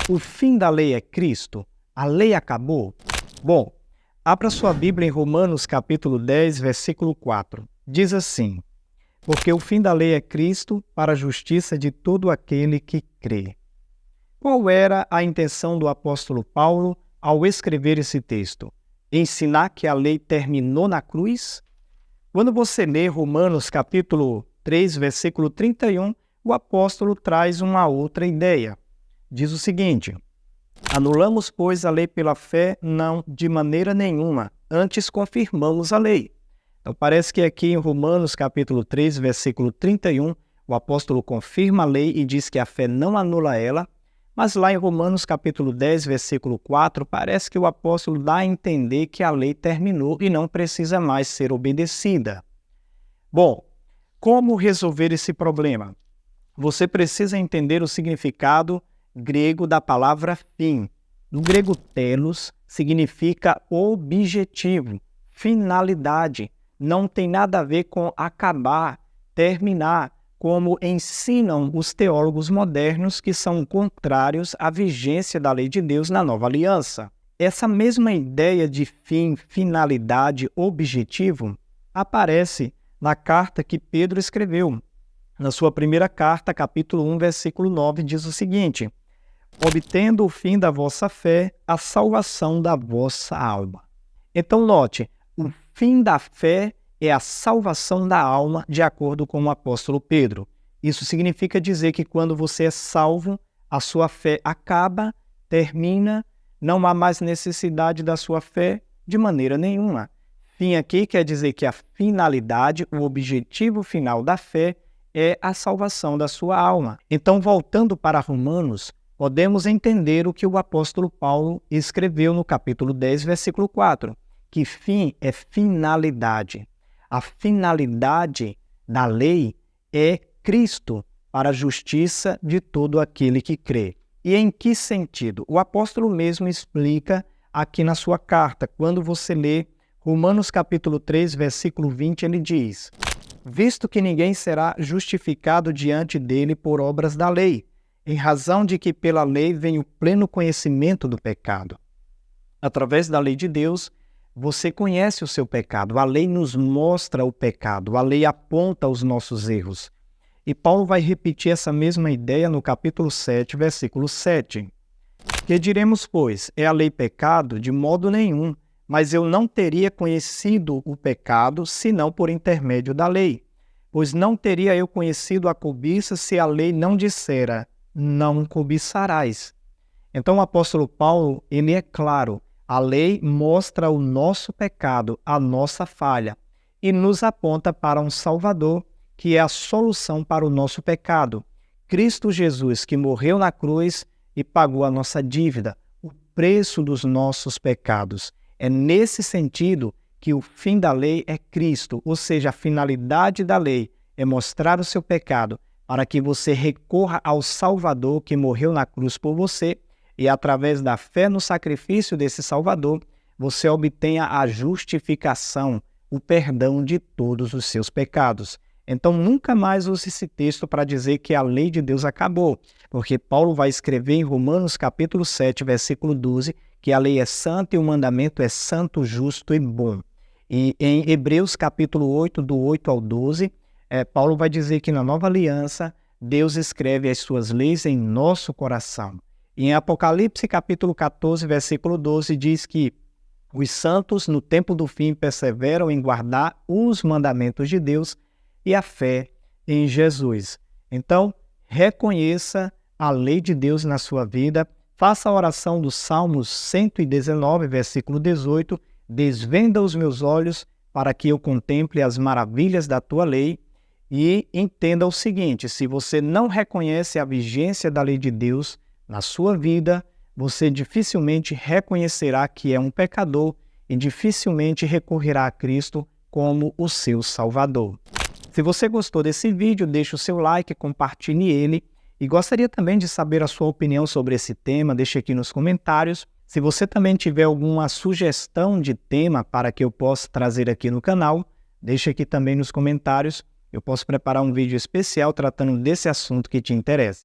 O fim da lei é Cristo? A lei acabou? Bom, abra sua Bíblia em Romanos capítulo 10, versículo 4. Diz assim: porque o fim da lei é Cristo para a justiça de todo aquele que crê. Qual era a intenção do apóstolo Paulo ao escrever esse texto? Ensinar que a lei terminou na cruz? Quando você lê Romanos capítulo 3, versículo 31, o apóstolo traz uma outra ideia. Diz o seguinte: anulamos, pois, a lei pela fé? Não, de maneira nenhuma. Antes confirmamos a lei. Então parece que aqui em Romanos capítulo 3, versículo 31, o apóstolo confirma a lei e diz que a fé não anula ela, mas lá em Romanos capítulo 10, versículo 4, parece que o apóstolo dá a entender que a lei terminou e não precisa mais ser obedecida. Bom, como resolver esse problema? Você precisa entender o significado grego da palavra fim. No grego telos significa objetivo, finalidade. Não tem nada a ver com acabar, terminar, como ensinam os teólogos modernos que são contrários à vigência da lei de Deus na nova aliança. Essa mesma ideia de fim, finalidade, objetivo aparece na carta que Pedro escreveu. Na sua primeira carta, capítulo 1, versículo 9, diz o seguinte: obtendo o fim da vossa fé, a salvação da vossa alma. Então note, o fim da fé é a salvação da alma, de acordo com o apóstolo Pedro. Isso significa dizer que quando você é salvo, a sua fé acaba, termina, não há mais necessidade da sua fé de maneira nenhuma. Fim aqui quer dizer que a finalidade, o objetivo final da fé é a salvação da sua alma. Então, voltando para Romanos, podemos entender o que o apóstolo Paulo escreveu no capítulo 10, versículo 4, que fim é finalidade. A finalidade da lei é Cristo para a justiça de todo aquele que crê. E em que sentido? O apóstolo mesmo explica aqui na sua carta. Quando você lê Romanos capítulo 3, versículo 20, ele diz: visto que ninguém será justificado diante dele por obras da lei, em razão de que pela lei vem o pleno conhecimento do pecado. Através da lei de Deus, você conhece o seu pecado. A lei nos mostra o pecado, a lei aponta os nossos erros. E Paulo vai repetir essa mesma ideia no capítulo 7, versículo 7. Que diremos, pois, é a lei pecado? De modo nenhum, mas eu não teria conhecido o pecado, senão por intermédio da lei. Pois não teria eu conhecido a cobiça, se a lei não dissera, não cobiçarás. Então o apóstolo Paulo, ele é claro, a lei mostra o nosso pecado, a nossa falha, e nos aponta para um Salvador, que é a solução para o nosso pecado. Cristo Jesus, que morreu na cruz e pagou a nossa dívida, o preço dos nossos pecados. É nesse sentido que o fim da lei é Cristo, ou seja, a finalidade da lei é mostrar o seu pecado para que você recorra ao Salvador que morreu na cruz por você e, através da fé no sacrifício desse Salvador, você obtenha a justificação, o perdão de todos os seus pecados. Então, nunca mais use esse texto para dizer que a lei de Deus acabou, porque Paulo vai escrever em Romanos capítulo 7, versículo 12, que a lei é santa e o mandamento é santo, justo e bom. E em Hebreus capítulo 8, do 8 ao 12, Paulo vai dizer que na nova aliança, Deus escreve as suas leis em nosso coração. E em Apocalipse capítulo 14, versículo 12, diz que os santos no tempo do fim perseveram em guardar os mandamentos de Deus e a fé em Jesus. Então, reconheça a lei de Deus na sua vida, faça a oração do Salmos 119, versículo 18, desvenda os meus olhos para que eu contemple as maravilhas da tua lei, e entenda o seguinte: se você não reconhece a vigência da lei de Deus na sua vida, você dificilmente reconhecerá que é um pecador e dificilmente recorrerá a Cristo como o seu Salvador. Se você gostou desse vídeo, deixe o seu like, compartilhe ele. E gostaria também de saber a sua opinião sobre esse tema, deixe aqui nos comentários. Se você também tiver alguma sugestão de tema para que eu possa trazer aqui no canal, deixe aqui também nos comentários. Eu posso preparar um vídeo especial tratando desse assunto que te interessa.